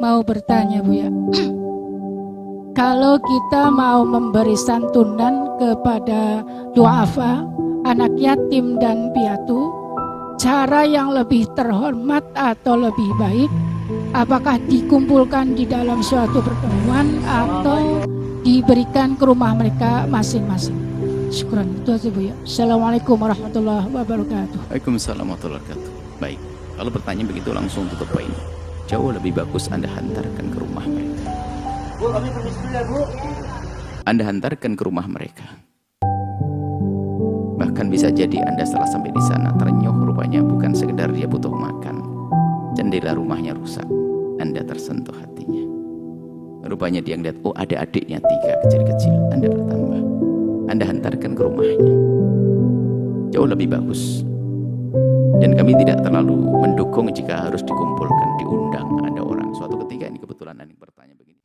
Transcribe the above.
mau bertanya Bu ya. Kalau kita mau memberi santunan kepada duafa, anak yatim dan piatu, cara yang lebih terhormat atau lebih baik, apakah dikumpulkan di dalam suatu pertemuan atau diberikan ke rumah mereka masing-masing? Syukuran, itu aja Bu ya. Assalamualaikum warahmatullahi wabarakatuh. Waalaikumsalam warahmatullahi wabarakatuh. Baik, kalau bertanya begitu langsung tutup poin. Jauh lebih bagus Anda hantarkan ke rumah mereka. Bu, kami permisi dulu ya Bu. Anda hantarkan ke rumah mereka. Bahkan bisa jadi Anda setelah sampai di sana ternyuh rupanya bukan sekedar dia butuh makan. Jendela rumahnya rusak. Anda tersentuh hatinya. Rupanya dia ngeliat, oh ada adiknya 3 kecil-kecil. Anda bertambah. Anda hantarkan ke rumahnya. Jauh lebih bagus. Dan kami tidak terlalu mendukung jika harus dikumpulkan, diundang ada orang. Suatu ketika ini kebetulan Anda bertanya begini.